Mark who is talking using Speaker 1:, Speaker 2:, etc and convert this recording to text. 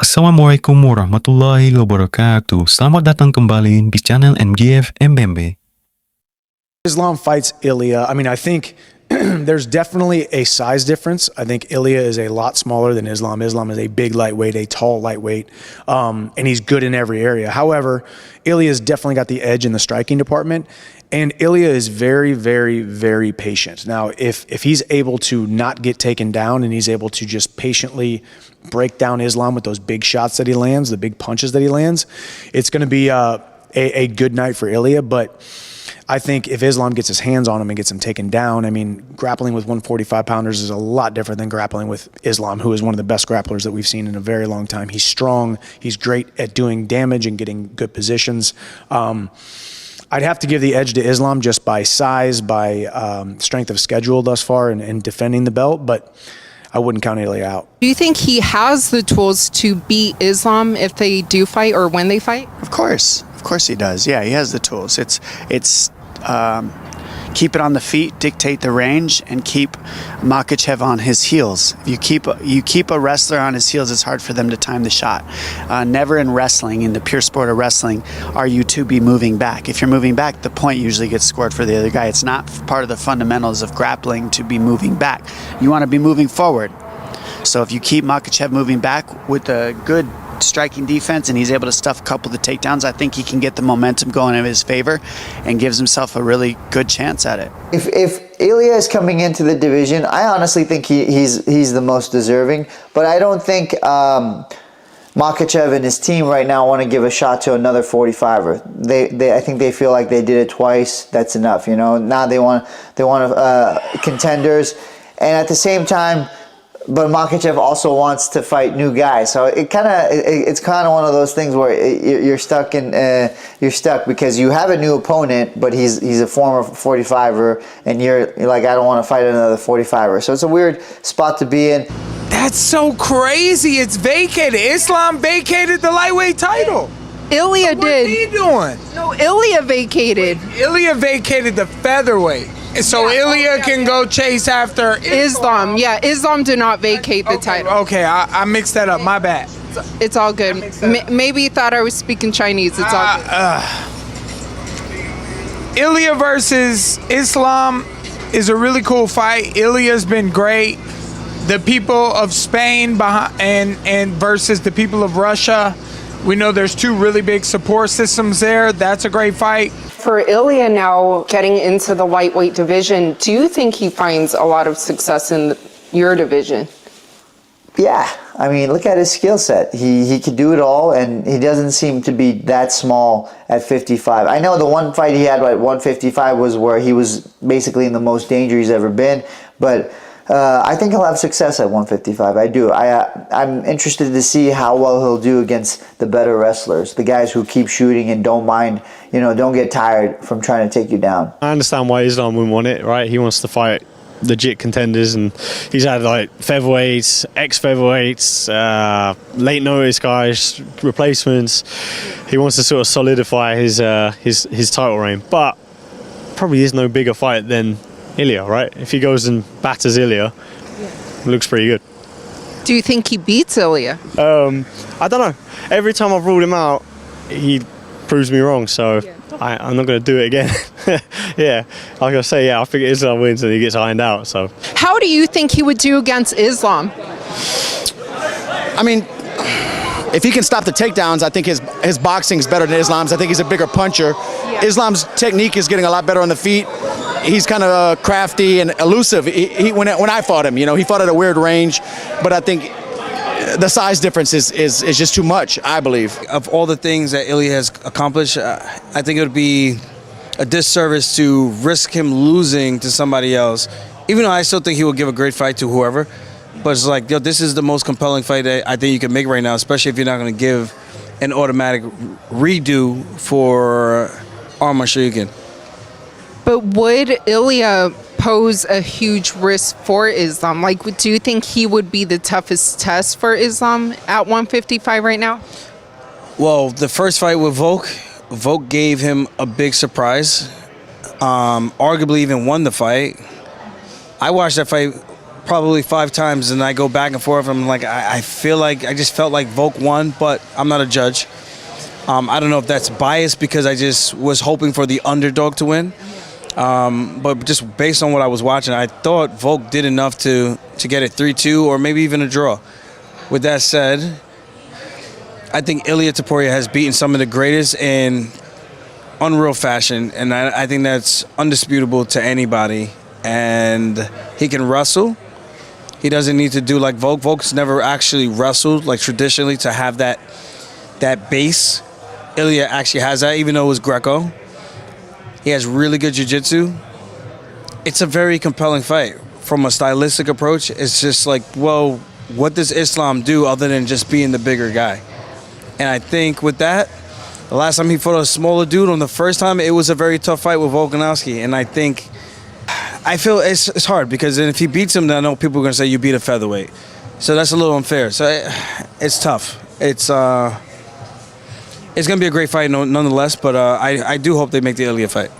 Speaker 1: Assalamualaikum warahmatullahi wabarakatuh. Selamat datang kembali di channel MGF MMB.
Speaker 2: Islam fights Ilia. I mean, I think there's definitely a size difference. I think Ilia is a lot smaller than Islam. Islam is a big lightweight, a tall lightweight, and he's good in every area. However, Ilia's definitely got the edge in the striking department, and Ilia is very, very, very patient. Now, if he's able to not get taken down and he's able to just patiently break down Islam with those big shots that he lands, the big punches that he lands, it's going to be a good night for Ilia. But I think if Islam gets his hands on him and gets him taken down, I mean, grappling with 145-pounders is a lot different than grappling with Islam, who is one of the best grapplers that we've seen in a very long time. He's strong. He's great at doing damage and getting good positions. I'd have to give the edge to Islam just by size, by strength of schedule thus far and defending the belt, but I wouldn't count Ilia out.
Speaker 3: Do you think he has the tools to beat Islam if they do fight or when they fight?
Speaker 4: Of course he does. Yeah, he has the tools. It's keep it on the feet, dictate the range, and keep Makhachef on his heels. If you keep a wrestler on his heels, it's hard for them to time the shot. Never in wrestling, in the pure sport of wrestling, are you to be moving back. If you're moving back, the point usually gets scored for the other guy. It's not part of the fundamentals of grappling to be moving back. You want to be moving forward. So if you keep Makhachef moving back with a good striking defense and he's able to stuff a couple of the takedowns, I think he can get the momentum going in his favor and gives himself a really good chance at it.
Speaker 5: If Ilia is coming into the division, I honestly think he's the most deserving, but I don't think Makhachef and his team right now want to give a shot to another 45er. I think they feel like they did it twice. That's enough, you know. Now they want contenders, and at the same time, but Makhachef also wants to fight new guys, so it's kind of one of those things where you're stuck because you have a new opponent, but he's a former 45er, and you're like, I don't want to fight another 45er. So it's a weird spot to be in.
Speaker 6: That's so crazy. It's vacated. Islam vacated the lightweight title.
Speaker 3: Ilia did.
Speaker 6: What's he doing?
Speaker 3: No, Ilia vacated.
Speaker 6: Ilia vacated the featherweight. So Ilia can go chase after
Speaker 3: Islam. Yeah, Islam did not vacate the title.
Speaker 6: Okay, I mixed that up. My bad.
Speaker 3: It's all good. Maybe you thought I was speaking Chinese. It's all good.
Speaker 6: Ilia versus Islam is a really cool fight. Ilia's been great. The people of Spain and versus the people of Russia. We know there's two really big support systems there. That's a great fight.
Speaker 3: For Ilia now getting into the lightweight division, do you think he finds a lot of success in your division?
Speaker 5: Yeah, I mean, look at his skill set. He could do it all, and he doesn't seem to be that small at 55. I know the one fight he had at 155 was where he was basically in the most danger he's ever been, but I think he'll have success at 155. I do. I'm interested to see how well he'll do against the better wrestlers, the guys who keep shooting and don't mind, you know, don't get tired from trying to take you down.
Speaker 7: I understand why Islam wouldn't want it, right? He wants to fight legit contenders, and he's had like featherweights, ex-featherweights, late notice guys, replacements. He wants to sort of solidify his title reign, but probably is no bigger fight than Ilia, right? If he goes and batters Ilia, it looks pretty good.
Speaker 3: Do you think he beats Ilia?
Speaker 7: I don't know. Every time I've ruled him out, he proves me wrong, so I'm not going to do it again. Yeah, like I say, I think Islam wins and he gets ironed out. So,
Speaker 3: how do you think he would do against Islam?
Speaker 8: I mean, if he can stop the takedowns, I think his boxing is better than Islam's. I think he's a bigger puncher. Yeah. Islam's technique is getting a lot better on the feet. He's kind of crafty and elusive. When I fought him, you know, he fought at a weird range, but I think the size difference is just too much, I believe.
Speaker 9: Of all the things that Ilia has accomplished, I think it would be a disservice to risk him losing to somebody else, even though I still think he will give a great fight to whoever. But it's like, yo, this is the most compelling fight that I think you can make right now, especially if you're not going to give an automatic redo for Arman Sharyukin.
Speaker 3: But would Ilia pose a huge risk for Islam? Like, do you think he would be the toughest test for Islam at 155 right now?
Speaker 9: Well, the first fight with Volk gave him a big surprise. Arguably even won the fight. I watched that fight probably 5 times, and I go back and forth. I'm like, I just felt like Volk won, but I'm not a judge. I don't know if that's biased because I just was hoping for the underdog to win. But just based on what I was watching, I thought Volk did enough to get it 3-2 or maybe even a draw. With that said, I think Ilia Topuria has beaten some of the greatest in unreal fashion, and I think that's undisputable to anybody. And he can wrestle. He doesn't need to do like Volk. Volk's never actually wrestled like traditionally to have that base. Ilia actually has that, even though it was Greco. He has really good jiu-jitsu. It's a very compelling fight. From a stylistic approach, it's just like, well, what does Islam do other than just being the bigger guy? And I think with that, the last time he fought a smaller dude, on the first time, it was a very tough fight with Volkanovski. And I feel it's hard because then if he beats him, then I know people are going to say you beat a featherweight. So that's a little unfair. So it's tough. It's going to be a great fight nonetheless, but I do hope they make the Ilia fight.